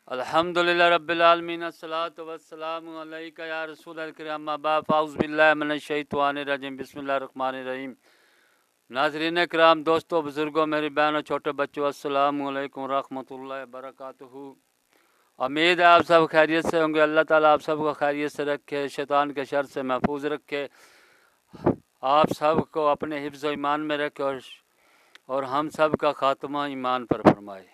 अल्हम्दुलिल्लाह रब्बिल आलमीन अस्सलातु वस्सलामु अलैका या रसूलल करीम अम्मा बाद फ़ाउज़ बिल्लाहि मिनश शैतानिर रजीम बिस्मिल्लाहिर रहमानिर रहीम। नाज़रीन किराम, दोस्तों, बुज़ुर्गों, मेरी बहनों, छोटे बच्चों, अस्सलामु अलैकुम रहमतुल्लाहि व बरकातुहू। उम्मीद है आप सब खैरियत से होंगे। अल्लाह ताला आप सबको खैरियत से रखे, शैतान के शर से महफूज रखे, आप सबको अपने हिफ्ज़ व ईमान में रखे और हम सब का खात्मा ईमान पर फरमाए।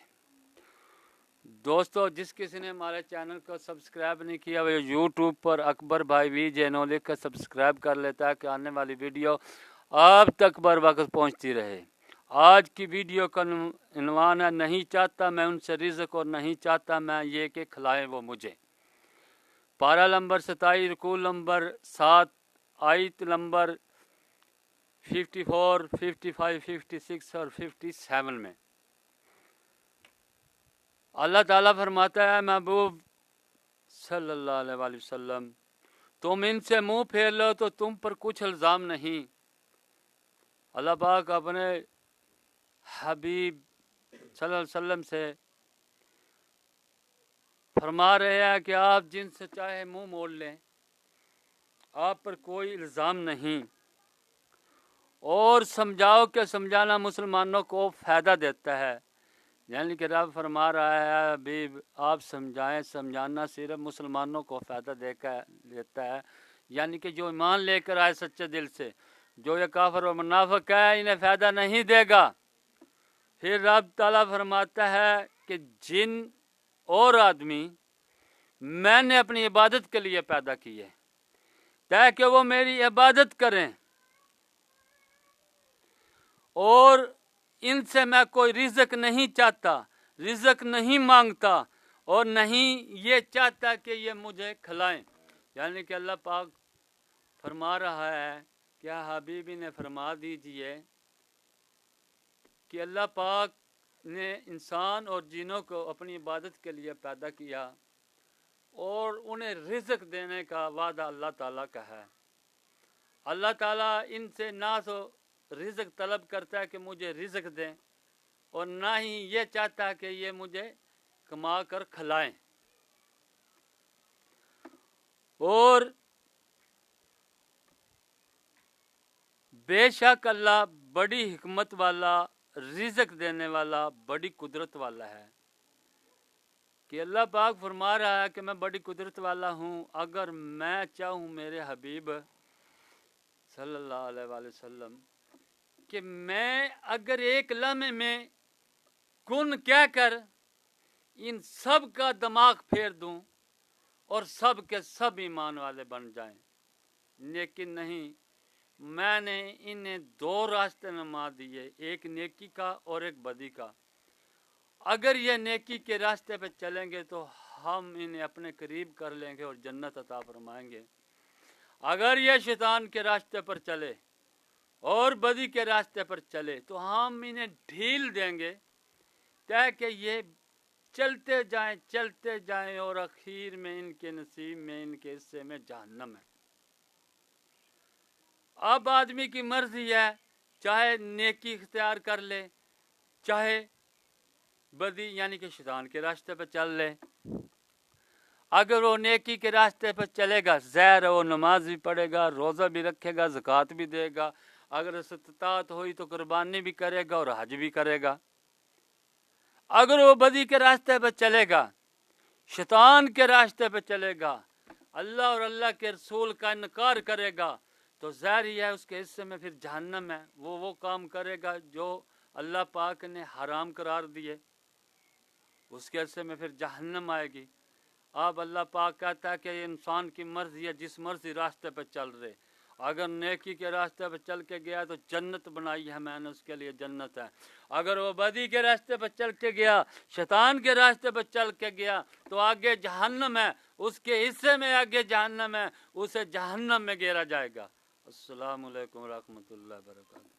दोस्तों, जिस किसी ने हमारे चैनल को सब्सक्राइब नहीं किया वो यूट्यूब पर अकबर भाई वीजे लिख कर सब्सक्राइब कर लेता है कि आने वाली वीडियो आप तक बर वक्त पहुँचती रहे। आज की वीडियो का इन्वान है, नहीं चाहता मैं उनसे रिज़्क और नहीं चाहता मैं ये कि खिलाएं वो मुझे। पारा नंबर 27, रुकूल नंबर 7, आयत नंबर 54, 55, 56 और 57 में अल्लाह ताला फरमाता है, महबूब सल्लल्लाहु अलैहि वसल्लम, तुम इनसे मुंह फेर लो तो तुम पर कुछ इल्ज़ाम नहीं। अल्लाह पाक अपने हबीब सल्लल्लाहु अलैहि वसल्लम से फरमा रहे हैं कि आप जिनसे चाहे मुंह मोड़ लें, आप पर कोई इल्ज़ाम नहीं। और समझाओ कि समझाना मुसलमानों को फ़ायदा देता है। यानी कि रब फरमा रहा है, हबीब आप समझाएं, समझाना सिर्फ मुसलमानों को फ़ायदा देता है। यानी कि जो ईमान लेकर आए सच्चे दिल से, जो ये काफिर और मुनाफिक है, इन्हें फ़ायदा नहीं देगा। फिर रब ताला फरमाता है कि जिन और आदमी मैंने अपनी इबादत के लिए पैदा किए ताकि वो मेरी इबादत करें, और इनसे मैं कोई रिज़्क नहीं चाहता, रिज़्क नहीं मांगता और नहीं ये चाहता कि ये मुझे खिलाएं। यानी कि अल्लाह पाक फरमा रहा है, क्या हबीबी ने फरमा दीजिए कि अल्लाह पाक ने इंसान और जिनों को अपनी इबादत के लिए पैदा किया और उन्हें रिज़्क देने का वादा अल्लाह ताला का है। अल्लाह ताला इनसे ना तो रिज़्क तलब करता है कि मुझे रिज़्क दें और ना ही ये चाहता है कि ये मुझे कमा कर खिलाएं। और बेशक अल्लाह बड़ी हिकमत वाला, रिज़्क देने वाला, बड़ी कुदरत वाला है। कि अल्लाह पाक फरमा रहा है कि मैं बड़ी कुदरत वाला हूँ। अगर मैं चाहूँ मेरे हबीब सल्लल्लाहु अलैहि वसल्लम कि मैं अगर एक लम्हे में कुन क्या कर इन सब का दिमाग फेर दूं और सब के सब ईमान वाले बन जाएं, लेकिन नहीं, मैंने इन्हें दो रास्ते नमा दिए, एक नेकी का और एक बदी का। अगर ये नेकी के रास्ते पे चलेंगे तो हम इन्हें अपने करीब कर लेंगे और जन्नत अता फरमाएंगे। अगर ये शैतान के रास्ते पर चले और बदी के रास्ते पर चले तो हम इन्हें ढील देंगे ताकि ये चलते जाएं और आखिर में इनके नसीब में, इनके हिस्से में जहन्नम है। अब आदमी की मर्जी है, चाहे नेकी इख्तियार कर ले, चाहे बदी यानी कि शैतान के रास्ते पर चल ले। अगर वो नेकी के रास्ते पर चलेगा, ज़ाहिर है वो नमाज भी पढ़ेगा, रोज़ा भी रखेगा, ज़कात भी देगा, अगर इस्तात हुई तो कुर्बानी भी करेगा और हज भी करेगा। अगर वो बदी के रास्ते पर चलेगा, शैतान के रास्ते पर चलेगा, अल्लाह और अल्लाह के रसूल का इनकार करेगा, तो ज़ाहिर है उसके हिस्से में फिर जहन्नम है। वो काम करेगा जो अल्लाह पाक ने हराम करार दिए, उसके हिस्से में फिर जहन्नम आएगी। अब अल्लाह पाक कहता है कि ये इंसान की मर्जी है, जिस मर्जी रास्ते पर चल रहे। अगर नेकी के रास्ते पर चल के गया तो जन्नत बनाई है मैंने, उसके लिए जन्नत है। अगर वो बदी के रास्ते पर चल के गया, शैतान के रास्ते पर चल के गया, तो आगे जहन्नम है, उसके हिस्से में आगे जहन्नम है, उसे जहन्नम में गिरा जाएगा। अस्सलामु अलैकुम रहमतुल्लाहि व बरकातहू।